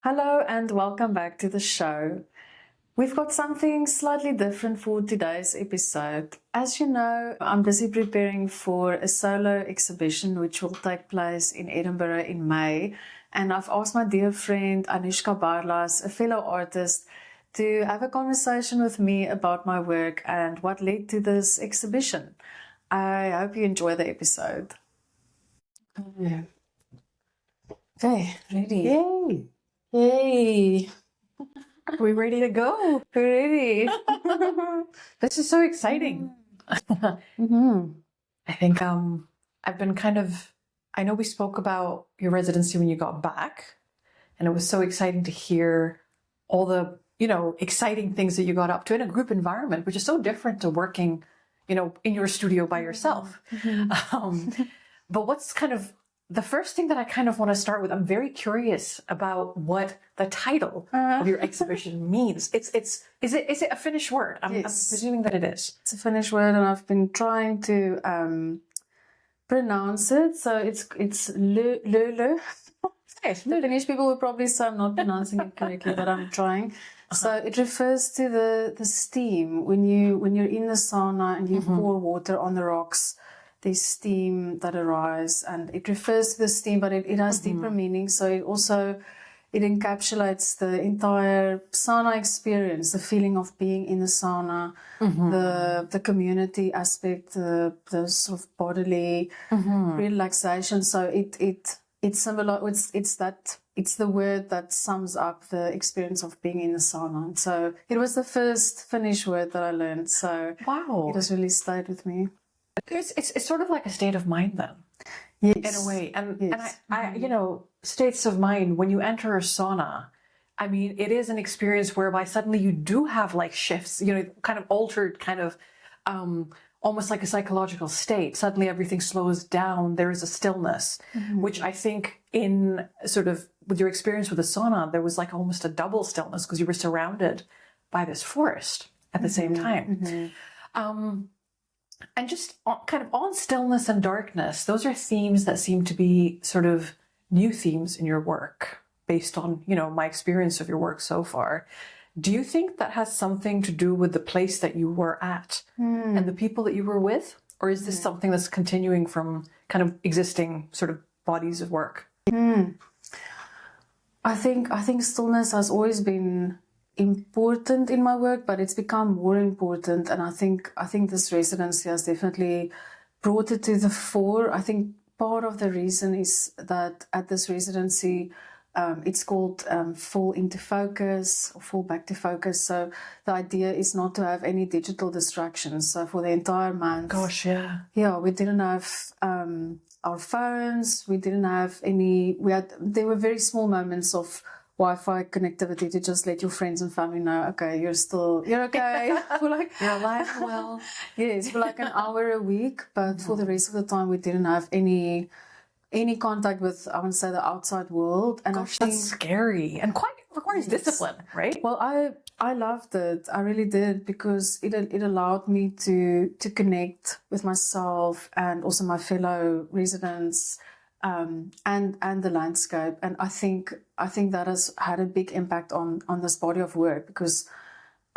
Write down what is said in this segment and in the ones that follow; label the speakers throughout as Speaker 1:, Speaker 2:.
Speaker 1: Hello and welcome back to the show. We've got something slightly different for today's episode. As you know, I'm busy preparing for a solo exhibition which will take place in Edinburgh in May. And I've asked my dear friend Anuschka Barlas, a fellow artist, to have a conversation with me about my work and what led to this exhibition. I hope you enjoy the episode. Okay, ready?
Speaker 2: Yay!
Speaker 1: Yay!
Speaker 2: We're ready to go.
Speaker 1: We're ready.
Speaker 2: This is so exciting. I think I've been I know we spoke about your residency when you got back, and it was so exciting to hear all the, exciting things that you got up to in a group environment, which is so different to working, in your studio by yourself. But what's the first thing that I want to start with, I'm very curious about what the title of your exhibition means. Is it a Finnish word? I'm presuming that it is.
Speaker 1: It's a Finnish word, and I've been trying to pronounce it. So it's Löyly. Finnish people would probably say I'm not pronouncing it correctly, but I'm trying. So it refers to the steam when you're in the sauna and you pour water on the rocks. There's steam that arises, and it refers to the steam, but it has deeper meaning. So it encapsulates the entire sauna experience, the feeling of being in the sauna, the community aspect, the sort of bodily relaxation. So it's the word that sums up the experience of being in the sauna. So it was the first Finnish word that I learned. So
Speaker 2: wow,
Speaker 1: it has really stayed with me.
Speaker 2: It's sort of like a state of mind then.
Speaker 1: Yes.
Speaker 2: In a way. And I states of mind, when you enter a sauna, I mean, it is an experience whereby suddenly you do have like shifts, kind of altered, almost like a psychological state. Suddenly everything slows down. There is a stillness, which I think in sort of with your experience with the sauna, there was like almost a double stillness because you were surrounded by this forest at the same time. And just on stillness and darkness, those are themes that seem to be sort of new themes in your work based on, my experience of your work so far. Do you think that has something to do with the place that you were at and the people that you were with? Or is this something that's continuing from kind of existing sort of bodies of work?
Speaker 1: I think stillness has always been important in my work, but it's become more important, and I think this residency has definitely brought it to the fore. I think part of the reason is that at this residency it's called Fall into Focus or Fall Back to Focus. So the idea is not to have any digital distractions. So for the entire month, we didn't have our phones, we didn't have any, there were very small moments of Wi-Fi connectivity to just let your friends and family know, okay, you're okay. For like,
Speaker 2: you're alive and well.
Speaker 1: Yes, for like an hour a week. But for the rest of the time, we didn't have any contact with, I would say, the outside world. And
Speaker 2: gosh, that's scary and quite requires discipline, right?
Speaker 1: Well, I loved it. I really did, because it allowed me to connect with myself and also my fellow residents. And the landscape, and I think that has had a big impact on this body of work, because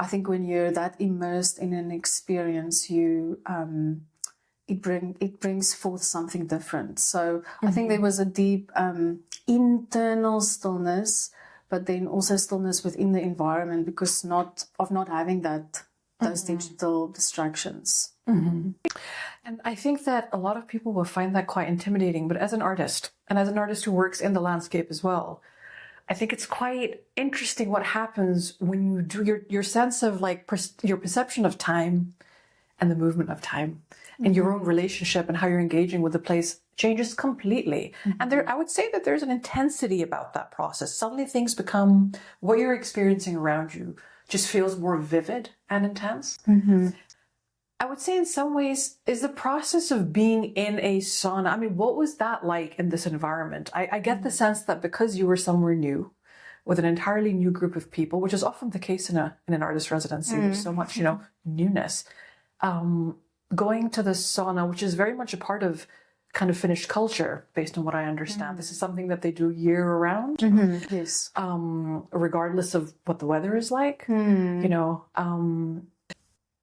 Speaker 1: I think when you're that immersed in an experience, it brings forth something different. So I think there was a deep internal stillness, but then also stillness within the environment because of not having those digital distractions.
Speaker 2: And I think that a lot of people will find that quite intimidating, but as an artist, and as an artist who works in the landscape as well, I think it's quite interesting what happens when you do your sense of like your perception of time and the movement of time and your own relationship and how you're engaging with the place changes completely. And I would say that there's an intensity about that process. Suddenly things become, what you're experiencing around you just feels more vivid and intense. I would say in some ways is the process of being in a sauna. I mean, what was that like in this environment? I get the sense that because you were somewhere new with an entirely new group of people, which is often the case in an artist residency, there's so much, newness. Going to the sauna, which is very much a part of kind of Finnish culture, based on what I understand. This is something that they do year round,
Speaker 1: Yes.
Speaker 2: regardless of what the weather is like. You know,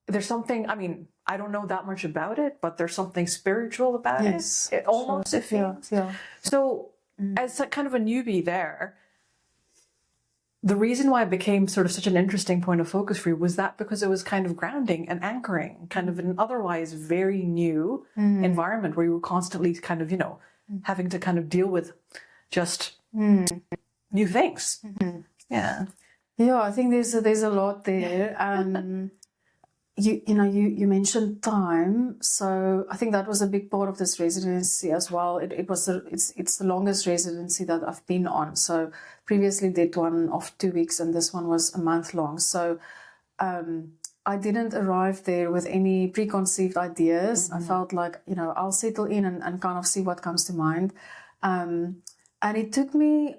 Speaker 2: there's something, I mean, I don't know that much about it, but there's something spiritual about
Speaker 1: Yes.
Speaker 2: it. It almost, it feels.
Speaker 1: Yeah.
Speaker 2: So as a kind of a newbie there, the reason why it became sort of such an interesting point of focus for you was that because it was kind of grounding and anchoring, kind of an otherwise very new environment where you were constantly kind of, you know, having to kind of deal with just new things. Yeah.
Speaker 1: Yeah, I think there's a lot there. You mentioned time, so I think that was a big part of this residency as well. It's the longest residency that I've been on. So previously did one of 2 weeks, and this one was a month long. So I didn't arrive there with any preconceived ideas. I felt like, you know, I'll settle in and kind of see what comes to mind. And it took me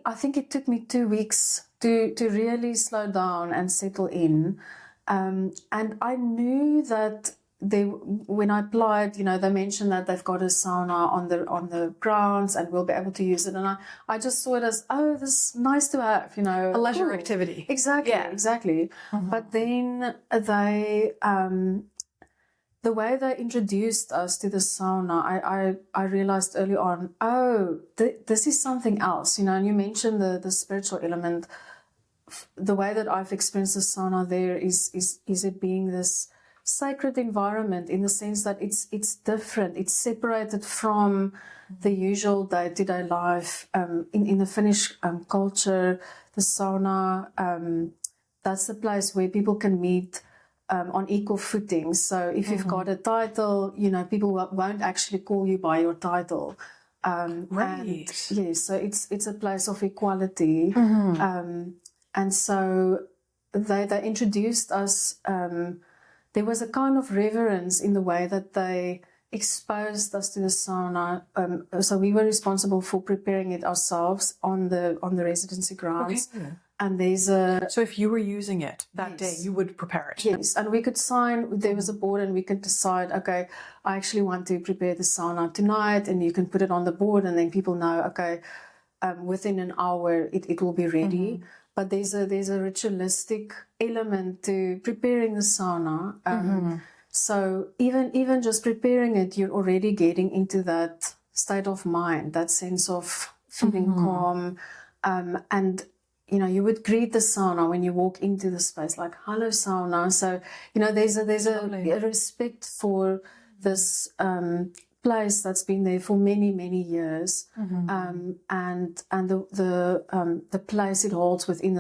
Speaker 1: 2 weeks to really slow down and settle in. And I knew that when I applied, you know, they mentioned that they've got a sauna on the grounds and we'll be able to use it. And I just saw it as, oh, this is nice to have, you know.
Speaker 2: A leisure activity.
Speaker 1: Exactly, exactly. But then the way they introduced us to the sauna, I realized early on, this is something else, you know. And you mentioned the spiritual element. The way that I've experienced the sauna there is it being this sacred environment, in the sense that it's different. It's separated from the usual day-to-day life. In the Finnish culture, the sauna, that's the place where people can meet on equal footing. So if you've got a title, you know, people won't actually call you by your title.
Speaker 2: Right.
Speaker 1: And, yes, so it's a place of equality. And so they introduced us, there was a kind of reverence in the way that they exposed us to the sauna. So we were responsible for preparing it ourselves on the residency grounds.
Speaker 2: Okay.
Speaker 1: And
Speaker 2: So if you were using it that day, you would prepare it?
Speaker 1: Yes, and we could sign, there was a board, and we could decide, okay, I actually want to prepare the sauna tonight, and you can put it on the board, and then people know, okay, within an hour it will be ready. But there's a ritualistic element to preparing the sauna. So even just preparing it, you're already getting into that state of mind, that sense of feeling calm. And, you know, you would greet the sauna when you walk into the space, like, hello, sauna. So, you know, there's a respect for this place that's been there for many, many years, and the place it holds within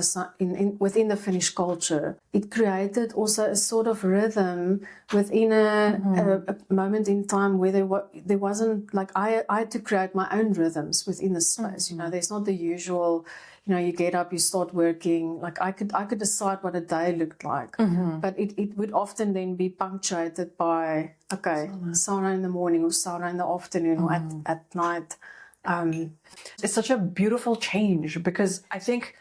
Speaker 1: within the Finnish culture. It created also a sort of rhythm within a moment in time where there wasn't, like, I had to create my own rhythms within the space. You know, there's not the usual, you know, you get up, you start working. Like, I could decide what a day looked like, but it would often then be punctuated by, okay, sauna in the morning, or sauna in the afternoon, or at night.
Speaker 2: It's such a beautiful change, because I think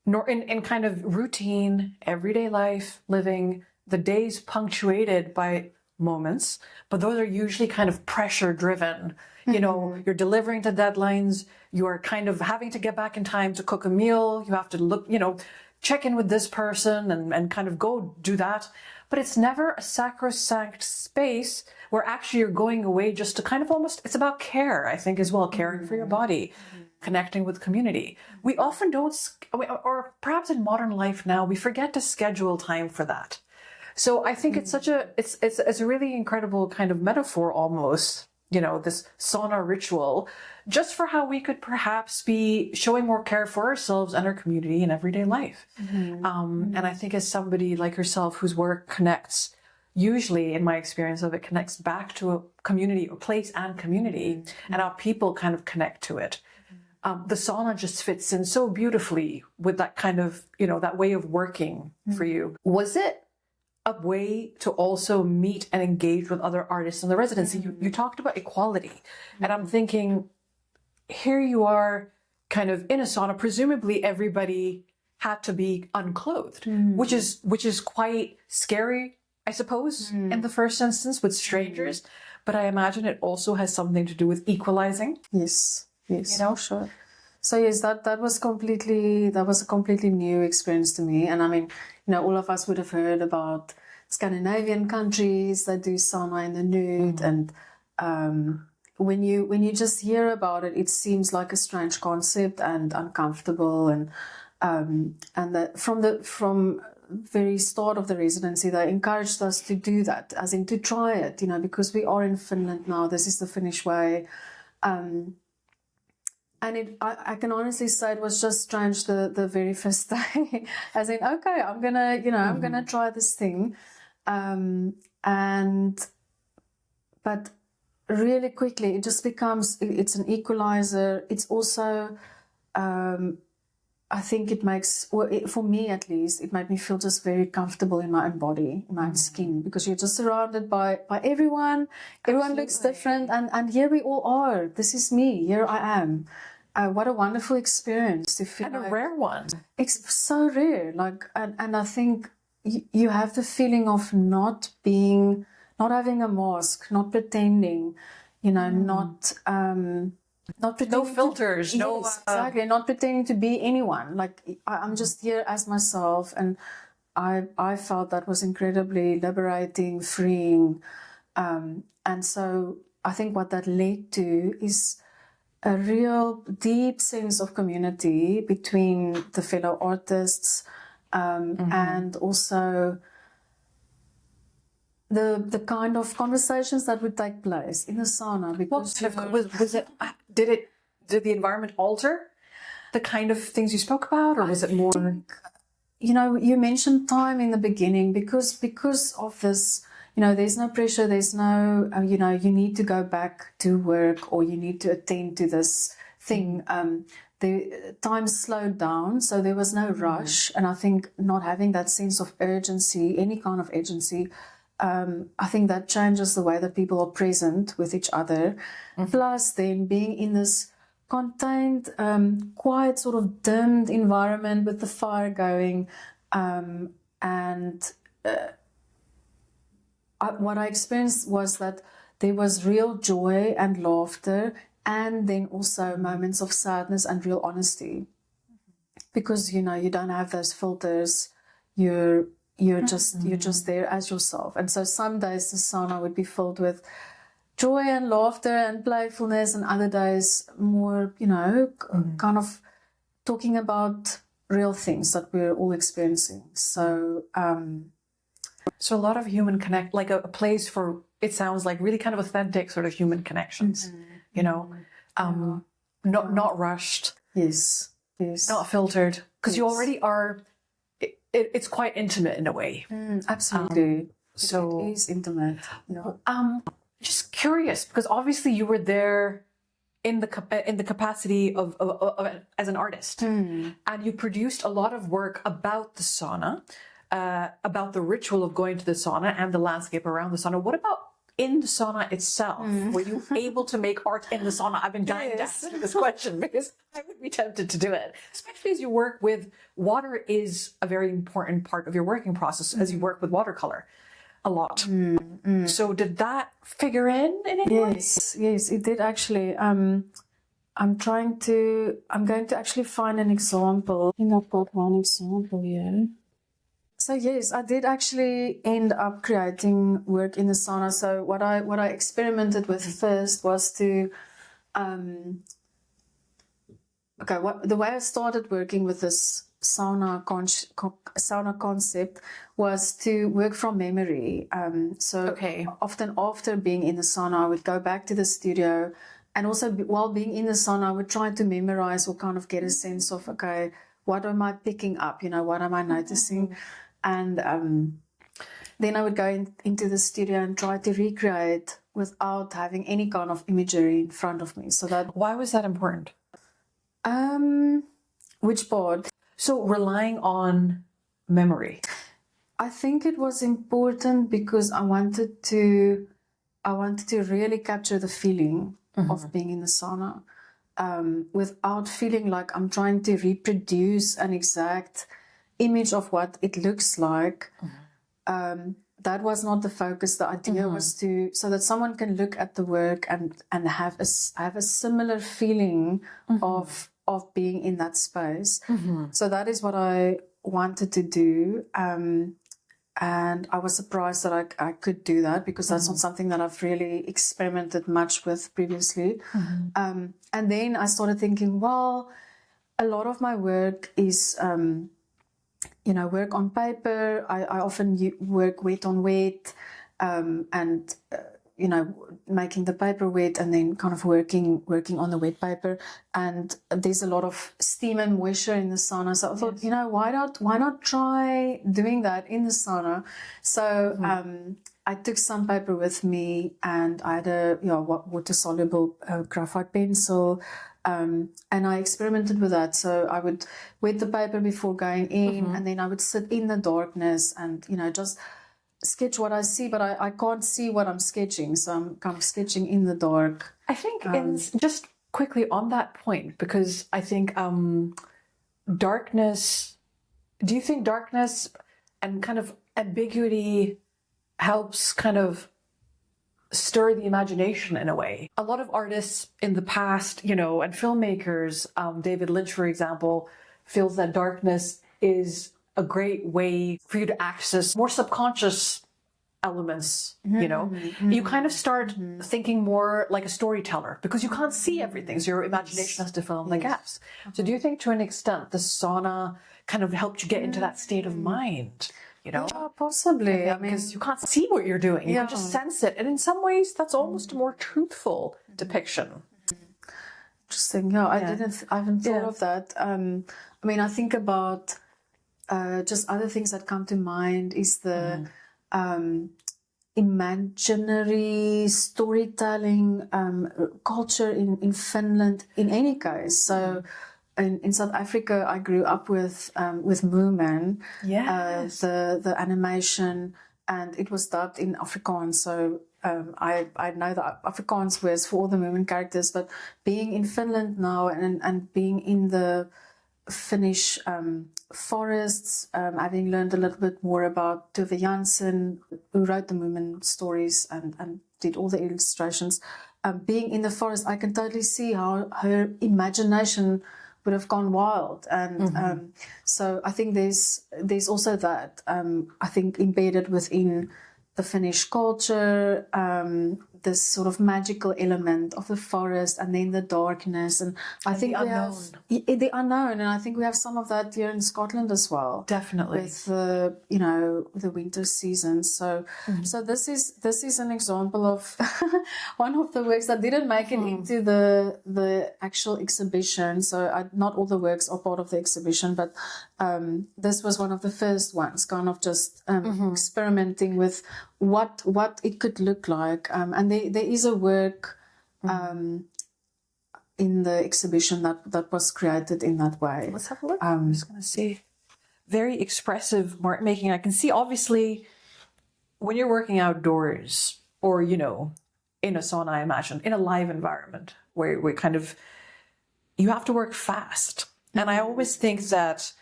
Speaker 2: in kind of routine, everyday life, living, the day's punctuated by moments, but those are usually kind of pressure driven. You know, you're delivering to deadlines, you're kind of having to get back in time to cook a meal, you have to look, you know, check in with this person and kind of go do that. But it's never a sacrosanct space where actually you're going away just to kind of almost, it's about care, I think, as well, caring for your body, connecting with community. We often don't, or perhaps in modern life now, we forget to schedule time for that. So I think it's such it's a really incredible kind of metaphor almost, you know, this sauna ritual, just for how we could perhaps be showing more care for ourselves and our community in everyday life. And I think as somebody like yourself whose work connects, usually in my experience of it, connects back to a community, a place and community, and how people kind of connect to it. The sauna just fits in so beautifully with that kind of, you know, that way of working for you. Was it a way to also meet and engage with other artists in the residency? You talked about equality, and I'm thinking, here you are kind of in a sauna, presumably everybody had to be unclothed, which is quite scary, I suppose, in the first instance with strangers. but I imagine it also has something to do with equalizing.
Speaker 1: Yes,
Speaker 2: You know?
Speaker 1: sure. So yes, that was a completely new experience to me. And I mean, all of us would have heard about Scandinavian countries that do sauna in the nude, and when you just hear about it, it seems like a strange concept and uncomfortable, and that from very start of the residency, they encouraged us to do that, as in to try it, because we are in Finland now. This is the Finnish way. And I can honestly say it was just strange the very first day, as in, okay, I'm gonna try this thing, but really quickly it just becomes, it's an equalizer. It's also, I think it makes, for me at least, it made me feel just very comfortable in my own body, in my own skin, because you're just surrounded by everyone. Everyone looks different, and here we all are. This is me. Here I am. What a wonderful experience to feel.
Speaker 2: And a rare one.
Speaker 1: It's so rare. And I think you have the feeling of not having a mask, not pretending, not pretending.
Speaker 2: No filters.
Speaker 1: Yes, exactly. Not pretending to be anyone. Like, I'm just here as myself, and I felt that was incredibly liberating, freeing, and so I think what that led to is a real deep sense of community between the fellow artists, and also the kind of conversations that would take place in the sauna. Because
Speaker 2: did the environment alter the kind of things you spoke about, or was it more?
Speaker 1: You mentioned time in the beginning, because of this. There's no pressure. There's no, you need to go back to work, or you need to attend to this thing. The time slowed down, so there was no rush. And I think not having that sense of urgency, any kind of urgency, I think that changes the way that people are present with each other. Plus, then being in this contained, quiet, sort of dimmed environment with the fire going, what I experienced was that there was real joy and laughter, and then also moments of sadness and real honesty, because you don't have those filters. You're just there as yourself. And so some days the sauna would be filled with joy and laughter and playfulness, and other days more, kind of talking about real things that we're all experiencing. So
Speaker 2: a lot of human connect, like a place for, it sounds like really kind of authentic sort of human connections, not rushed.
Speaker 1: Yes.
Speaker 2: Not filtered, because you already are, it's quite intimate in a way.
Speaker 1: Absolutely.
Speaker 2: So
Speaker 1: it is intimate.
Speaker 2: Just curious, because obviously you were there in the capacity of as an artist, and you produced a lot of work about the sauna, about the ritual of going to the sauna and the landscape around the sauna. What about in the sauna itself? Were you able to make art in the sauna? I've been dying to ask this question, because I would be tempted to do it, especially as you work with water. Is a very important part of your working process, as you work with watercolor a lot. So did that figure in any way?
Speaker 1: Yes, it did actually. I'm going to actually find an example. I think I've got one example here. So yes, I did actually end up creating work in the sauna. So what I experimented with first was to, the way I started working with this sauna concept was to work from memory. Often after being in the sauna, I would go back to the studio, and also while being in the sauna, I would try to memorize or kind of get a sense of, okay, what am I picking up? What am I noticing? And then I would go into the studio and try to recreate without having any kind of imagery in front of me. So that.
Speaker 2: Why was that important?
Speaker 1: Which part?
Speaker 2: So relying on memory.
Speaker 1: I think it was important because I wanted to really capture the feeling of being in the sauna, without feeling like I'm trying to reproduce an exact image of what it looks like. that was not the focus. The idea was to so that someone can look at the work and have a similar feeling of being in that space. So that is what I wanted to do. And I was surprised that I could do that, because that's not something that I've really experimented much with previously. And then I started thinking, well, a lot of my work is, work on paper. I often work wet on wet, and making the paper wet and then kind of working on the wet paper. And there's a lot of steam and moisture in the sauna. So I thought, why not try doing that in the sauna? So I took some paper with me, and I had a water soluble graphite pencil. And I experimented with that. So I would wet the paper before going in, and then I would sit in the darkness and, just sketch what I see, but I can't see what I'm sketching. So I'm kind of sketching in the dark.
Speaker 2: I think just quickly on that point, because I think darkness, do you think darkness and kind of ambiguity helps kind of stir the imagination in a way? A lot of artists in the past, and filmmakers, David Lynch, for example, feels that darkness is a great way for you to access more subconscious elements, You kind of start thinking more like a storyteller, because you can't see everything, so your imagination has to fill in the gaps. So do you think to an extent the sauna kind of helped you get into that state of mind?
Speaker 1: Yeah, possibly. I mean,
Speaker 2: because you can't see what you're doing. You can just sense it. And in some ways, that's almost a more truthful depiction.
Speaker 1: Interesting. Yeah, I haven't thought of that. I think about just other things that come to mind is the imaginary storytelling culture in Finland, in any case. So in South Africa, I grew up with Moomin, the animation, and it was dubbed in Afrikaans. So I know the Afrikaans words for all the Moomin characters, but being in Finland now and being in the Finnish forests, having learned a little bit more about Tove Jansson, who wrote the Moomin stories and did all the illustrations. Being in the forest, I can totally see how her imagination would have gone wild, and so I think there's also that I think embedded within the Finnish culture, this sort of magical element of the forest, and then the darkness, and I think
Speaker 2: the unknown.
Speaker 1: The unknown, and I think we have some of that here in Scotland as well.
Speaker 2: Definitely,
Speaker 1: with the winter season. So this is an example of one of the works that didn't make it into the actual exhibition. So not all the works are part of the exhibition, but this was one of the first ones, kind of just experimenting with what it could look like, and there is a work in the exhibition that was created in that way.
Speaker 2: Let's have a look. I'm just going to see. Very expressive mark making. I can see, obviously, when you're working outdoors or, in a sauna, I imagine, in a live environment where we kind of, you have to work fast. And I always think that,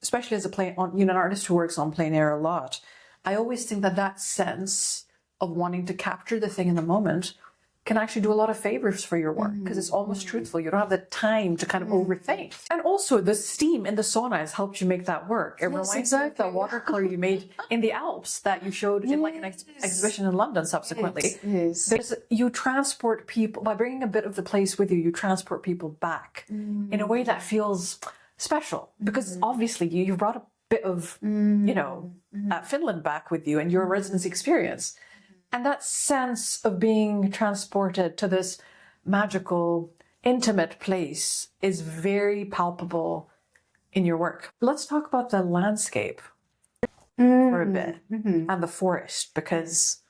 Speaker 2: especially as an artist who works on plein air a lot, I always think that sense of wanting to capture the thing in the moment can actually do a lot of favors for your work, because it's almost truthful. You don't have the time to kind of overthink. And also the steam in the sauna has helped you make that work. It reminds me of the watercolor you made in the Alps that you showed in an exhibition in London subsequently.
Speaker 1: Yes.
Speaker 2: You transport people, by bringing a bit of the place with you transport people back in a way that feels special, because obviously you brought a bit of, Finland back with you and your residency experience. And that sense of being transported to this magical, intimate place is very palpable in your work. Let's talk about the landscape for a bit and the forest, because,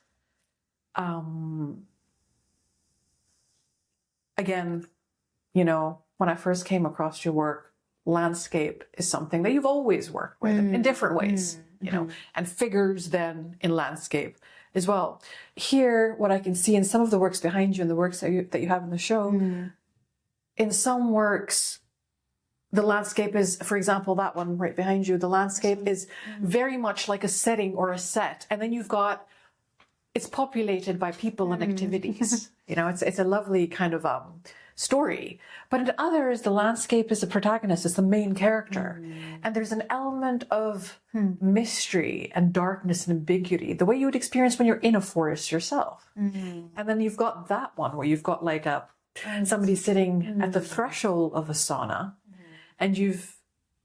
Speaker 2: again, when I first came across your work, landscape is something that you've always worked with in different ways, and figures then in landscape as well. Here, what I can see in some of the works behind you and the works that you have in the show, in some works, the landscape is, for example, that one right behind you, the landscape is very much like a setting or a set. And then it's populated by people and activities. You know, it's a lovely kind of story. But in others, the landscape is the protagonist, it's the main character. And there's an element of mystery and darkness and ambiguity, the way you would experience when you're in a forest yourself. And then you've got that one where you've got like somebody sitting at the threshold of a sauna, and you've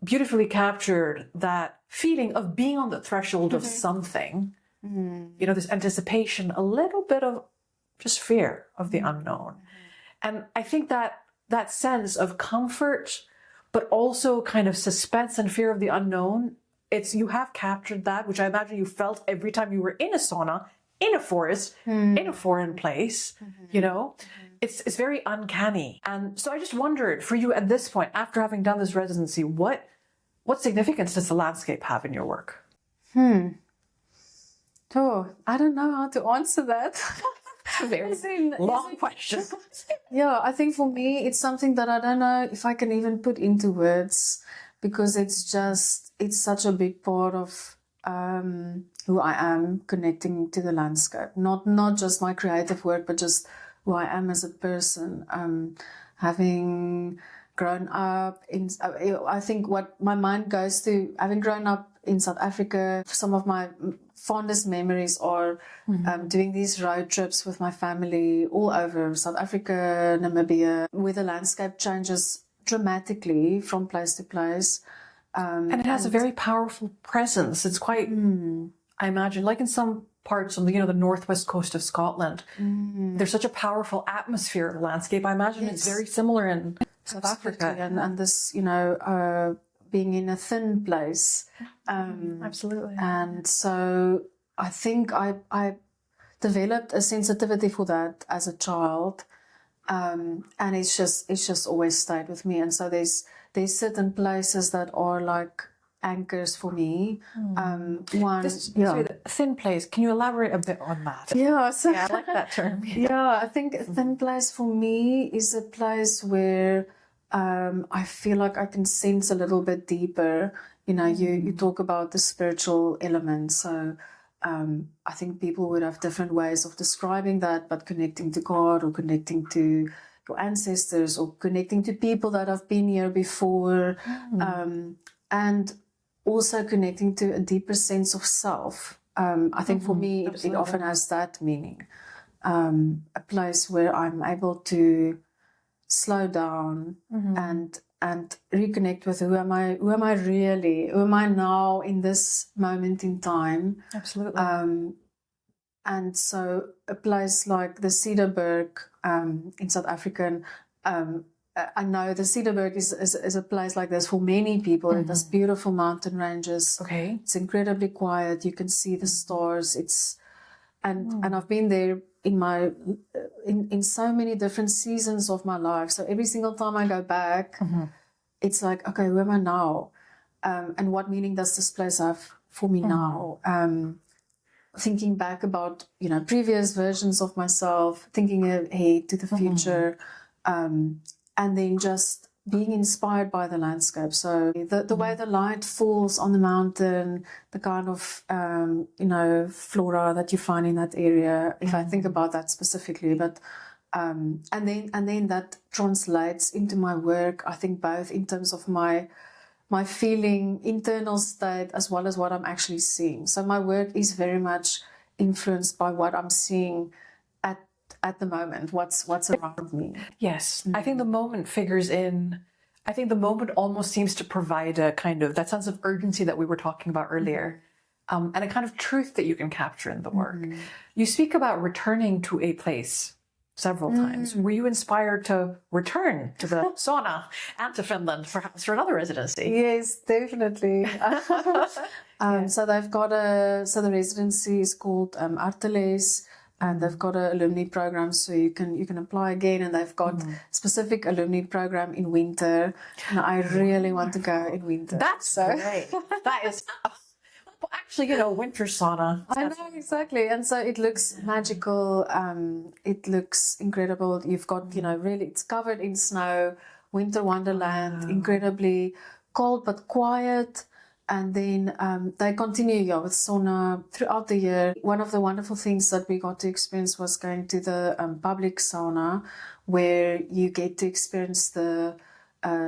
Speaker 2: beautifully captured that feeling of being on the threshold of something. You know, this anticipation, a little bit of just fear of the unknown. And I think that sense of comfort, but also kind of suspense and fear of the unknown, you have captured that, which I imagine you felt every time you were in a sauna, in a forest, in a foreign place, you know. It's very uncanny. And so I just wondered, for you at this point, after having done this residency, what significance does the landscape have in your work?
Speaker 1: Oh, I don't know how to answer that.
Speaker 2: Very long question.
Speaker 1: Yeah, I think for me, it's something that I don't know if I can even put into words, because it's such a big part of who I am, connecting to the landscape. Not just my creative work, but just who I am as a person. Having grown up I think what my mind goes to, having grown up in South Africa, some of my fondest memories are doing these road trips with my family all over South Africa, Namibia, where the landscape changes dramatically from place to place.
Speaker 2: And it has a very powerful presence. It's quite, I imagine, like in some parts of the northwest coast of Scotland, there's such a powerful atmosphere of landscape. I imagine it's very similar in South Africa.
Speaker 1: And this, being in a thin place.
Speaker 2: Absolutely.
Speaker 1: And so I think I developed a sensitivity for that as a child. And it's just always stayed with me. And so there's certain places that are like anchors for me.
Speaker 2: The thin place. Can you elaborate a bit on that?
Speaker 1: Yeah,
Speaker 2: I like that term.
Speaker 1: Yeah, I think a thin place for me is a place where I feel like I can sense a little bit deeper. You talk about the spiritual element. So I think people would have different ways of describing that, but connecting to God or connecting to your ancestors or connecting to people that have been here before. And also connecting to a deeper sense of self. I think for me, it often has that meaning. A place where I'm able to slow down and reconnect with who am I really, who am I now in this moment in time.
Speaker 2: Absolutely.
Speaker 1: And so a place like the Cederberg in South Africa, I know the Cederberg is a place like this for many people. It has beautiful mountain ranges.
Speaker 2: Okay.
Speaker 1: It's incredibly quiet. You can see the stars. And I've been there in so many different seasons of my life. So every single time I go back, it's like, okay, who am I now? And what meaning does this place have for me now? Thinking back about, previous versions of myself, thinking ahead to the future, and then just being inspired by the landscape. So the way the light falls on the mountain, the kind of, flora that you find in that area, if I think about that specifically, but, and then that translates into my work, I think both in terms of my feeling, internal state, as well as what I'm actually seeing. So my work is very much influenced by what I'm seeing at the moment, what's around me.
Speaker 2: Yes. I think the moment figures in. I think the moment almost seems to provide a kind of that sense of urgency that we were talking about earlier, and a kind of truth that you can capture in the work. You speak about returning to a place several times. Were you inspired to return to the sauna and to Finland perhaps for another residency?
Speaker 1: Yes, definitely. So they've got the residency is called Arteles. And they've got an alumni program, so you can apply again. And they've got specific alumni program in winter. And I really want to go in winter.
Speaker 2: That's great. That is actually, winter sauna.
Speaker 1: I know, exactly. And so it looks magical. It looks incredible. You've got, really, it's covered in snow winter wonderland, incredibly cold but quiet. And then they continue with sauna throughout the year. One of the wonderful things that we got to experience was going to the public sauna, where you get to experience the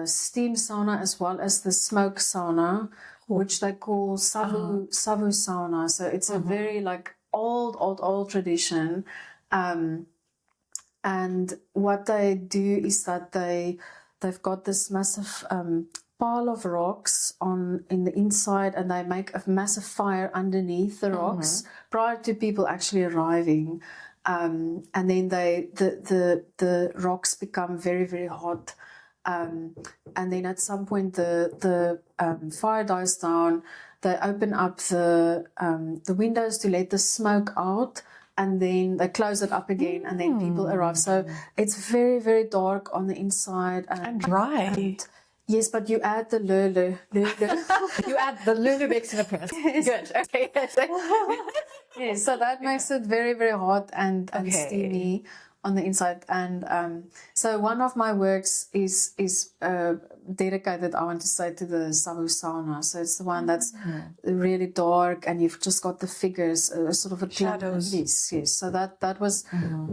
Speaker 1: steam sauna as well as the smoke sauna, which they call savu sauna. So it's a very like old tradition. And what they do is that they've got this massive pile of rocks in the inside, and they make a massive fire underneath the rocks prior to people actually arriving. And then the rocks become very, very hot. And then at some point the fire dies down. They open up the windows to let the smoke out, and then they close it up again, and then people arrive. So it's very, very dark on the inside
Speaker 2: and dry.
Speaker 1: Yes, but you add the Löyly.
Speaker 2: You add the Löyly makes an appearance. Yes. Good. Okay.
Speaker 1: Yes, so that makes it very, very hot and steamy on the inside. And so one of my works is dedicated, I want to say, to the savu sauna. So it's the one that's really dark, and you've just got the figures, sort of a
Speaker 2: shadows.
Speaker 1: Yes. So that was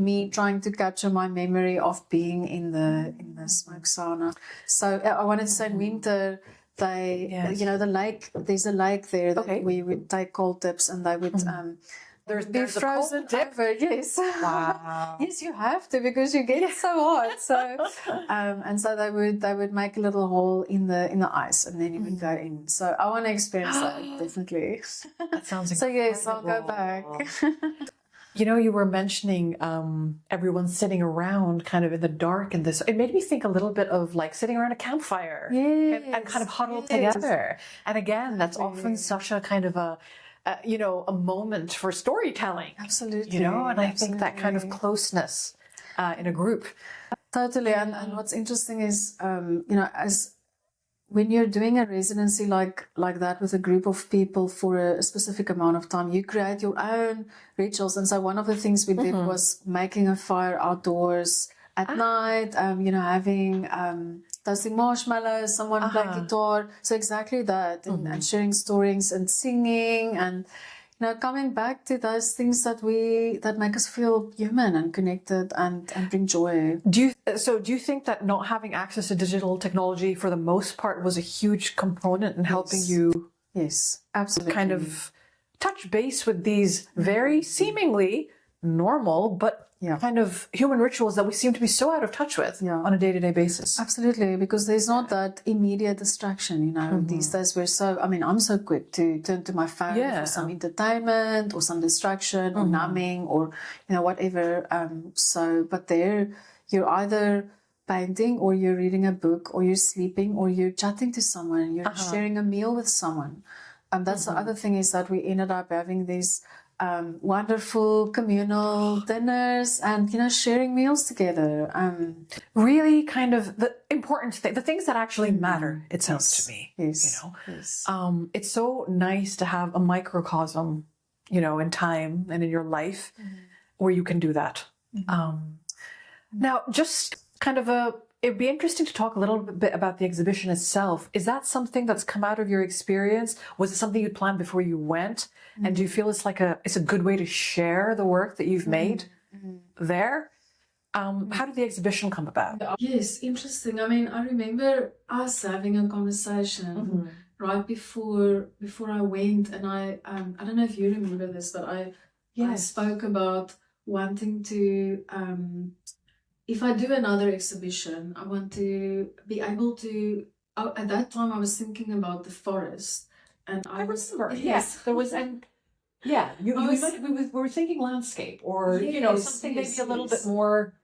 Speaker 1: me trying to capture my memory of being in the smoke sauna. So I wanted to say in winter, the lake, there's a lake there that we would take cold dips, and they would
Speaker 2: there's
Speaker 1: frozen over. Yes.
Speaker 2: Wow.
Speaker 1: Yes, you have to, because you get so hot. So and so they would make a little hole in the ice, and then you would go in. So I want to experience that, definitely.
Speaker 2: That sounds incredible.
Speaker 1: So yes, I'll go back.
Speaker 2: You know, you were mentioning everyone sitting around kind of in the dark, and it made me think a little bit of like sitting around a campfire and kind of huddled together. And again, that's often such a kind of a moment for storytelling.
Speaker 1: Absolutely.
Speaker 2: And I think that kind of closeness in a group.
Speaker 1: Totally. And what's interesting is, as when you're doing a residency like that with a group of people for a specific amount of time, you create your own rituals. And so one of the things we did was making a fire outdoors at night, having toasting marshmallows, someone playing guitar. So exactly that, and sharing stories and singing, and coming back to those things that make us feel human and connected and bring joy.
Speaker 2: Do you think that not having access to digital technology for the most part was a huge component in helping you?
Speaker 1: Yes, absolutely.
Speaker 2: Kind of touch base with these very seemingly normal but kind of human rituals that we seem to be so out of touch with on a day-to-day basis.
Speaker 1: Absolutely, because there's not that immediate distraction, These days I'm so quick to turn to my phone for some entertainment or some distraction or numbing or, whatever. But there you're either painting or you're reading a book or you're sleeping or you're chatting to someone, you're sharing a meal with someone. That's the other thing, is that we ended up having these wonderful communal dinners and sharing meals together.
Speaker 2: Really kind of the important thing, the things that actually matter, it sounds to me.
Speaker 1: Yes.
Speaker 2: It's so nice to have a microcosm in time and in your life where you can do that. Now, just kind of it'd be interesting to talk a little bit about the exhibition itself. Is that something that's come out of your experience? Was it something you'd planned before you went? And do you feel it's a good way to share the work that you've made there? How did the exhibition come about?
Speaker 1: Yes, interesting. I mean, I remember us having a conversation right before I went, and I don't know if you remember this, but I spoke about wanting to. If I do another exhibition, I want to be able to. At that time, I was thinking about the forest, and I
Speaker 2: remember.
Speaker 1: Yes,
Speaker 2: there was, and we were thinking landscape, or something maybe a little bit more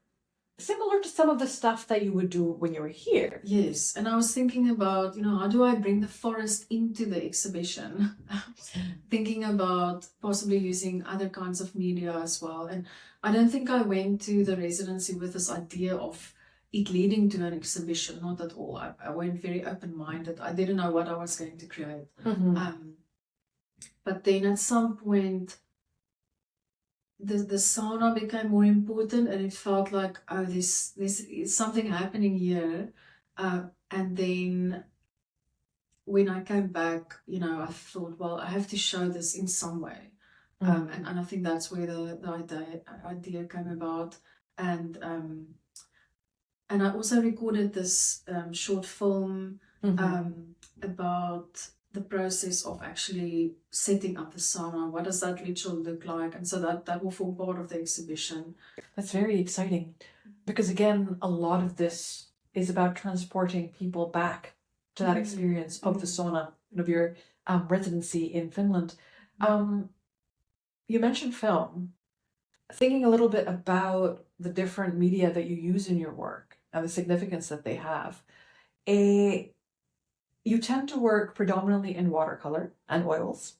Speaker 2: similar to some of the stuff that you would do when you were here.
Speaker 1: Yes, and I was thinking about how do I bring the forest into the exhibition, thinking about possibly using other kinds of media as well. And I don't think I went to the residency with this idea of it leading to an exhibition, not at all. I went very open-minded. I didn't know what I was going to create. But then at some point, the sauna became more important, and it felt like, this is something happening here. And then when I came back, I thought, well, I have to show this in some way. And I think that's where the idea came about. And I also recorded this short film about the process of actually setting up the sauna. What does that ritual look like? And so that will form part of the exhibition.
Speaker 2: That's very exciting, because again, a lot of this is about transporting people back to that experience of the sauna, of your residency in Finland. You mentioned film. Thinking a little bit about the different media that you use in your work and the significance that they have. You tend to work predominantly in watercolor and oils.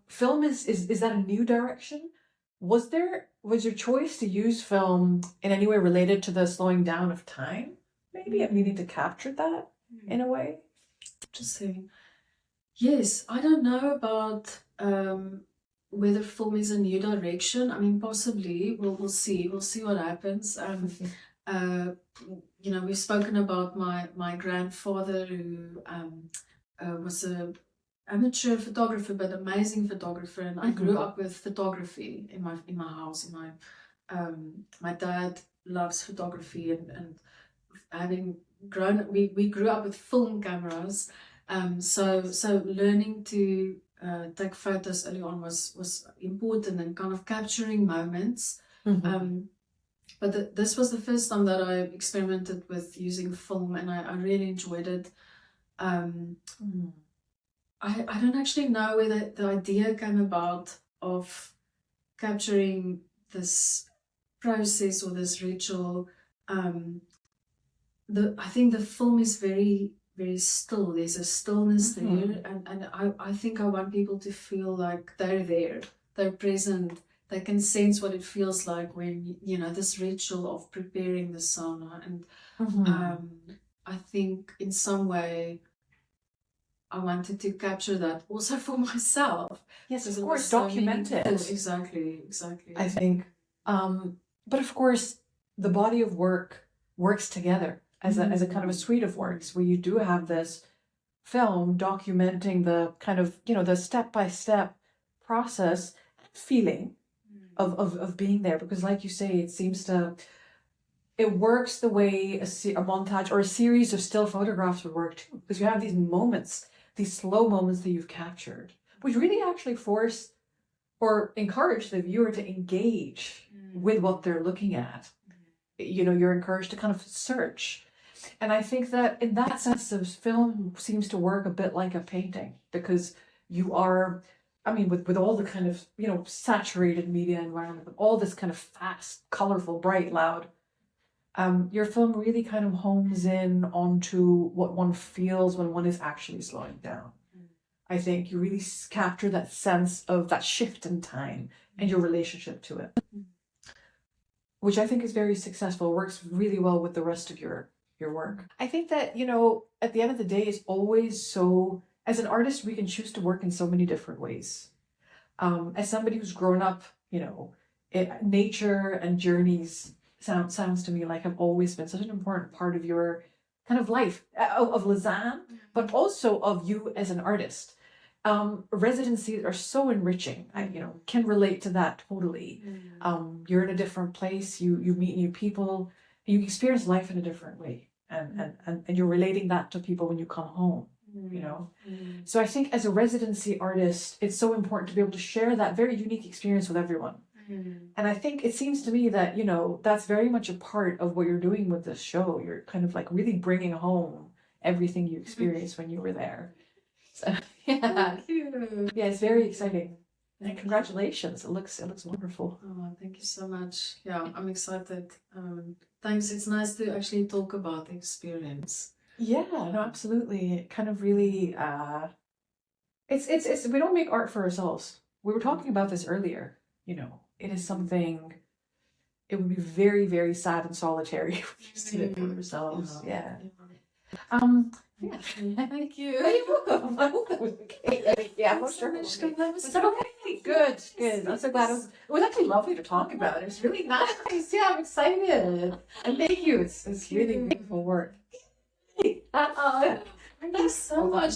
Speaker 2: Film is that a new direction? Was your choice to use film in any way related to the slowing down of time? Maybe needing to capture that in a way?
Speaker 1: Interesting. Yes, I don't know about whether film is a new direction. I mean, possibly. We'll see. We'll see what happens. We've spoken about my grandfather, who was a amateur photographer, but amazing photographer, and I grew up with photography in my house. My dad loves photography, and having grown, we grew up with film cameras. So learning to take photos early on was important, and kind of capturing moments. But this was the first time that I experimented with using film, and I really enjoyed it. I don't actually know where the idea came about of capturing this process or this ritual. I think the film is very, very still. There's a stillness there, and I think I want people to feel like they're there, they're present. They can sense what it feels like when, this ritual of preparing the sauna. And I think in some way I wanted to capture that also for myself.
Speaker 2: Yes, of course, document it.
Speaker 1: Exactly.
Speaker 2: I think. But of course, the body of work works together as a kind of a suite of works, where you do have this film documenting the kind of, the step-by-step process and feeling of being there, because like you say, it works the way a montage or a series of still photographs would work too, because you have these moments, these slow moments that you've captured, which really actually force or encourage the viewer to engage with what they're looking at. You're encouraged to kind of search. And I think that in that sense, the film seems to work a bit like a painting, because you are, with all the kind of, saturated media environment, with all this kind of fast, colorful, bright, loud, your film really kind of homes in onto what one feels when one is actually slowing down. I think you really capture that sense of that shift in time and your relationship to it, which I think is very successful, works really well with the rest of your work. I think that, at the end of the day, it's always so, as an artist, we can choose to work in so many different ways. As somebody who's grown up, nature and journeys sounds to me like have always been such an important part of your kind of life, of Lezanne, but also of you as an artist. Residencies are so enriching. I can relate to that totally. You're in a different place, you meet new people, you experience life in a different way, and you're relating that to people when you come home. So I think as a residency artist, it's so important to be able to share that very unique experience with everyone. And I think it seems to me that, that's very much a part of what you're doing with this show. You're kind of like really bringing home everything you experienced when you were there. So, yeah.
Speaker 1: Thank you.
Speaker 2: Yeah, it's very exciting. And congratulations. It looks wonderful.
Speaker 1: Oh, thank you so much. Yeah, I'm excited. Thanks. It's nice to actually talk about the experience.
Speaker 2: Yeah, no, absolutely. It kind of really, it's we don't make art for ourselves. We were talking about this earlier. It is something, it would be very, very sad and solitary if we just did it for ourselves. Yeah. Yeah.
Speaker 1: Thank you.
Speaker 2: You're welcome. I hope that was okay. Yeah, I'm sure.
Speaker 1: That was
Speaker 2: Was that okay? Good. I'm so glad. It was actually lovely to talk about. It was really nice. Yeah, I'm excited. And thank you. It's really beautiful work.
Speaker 1: Thank you so much.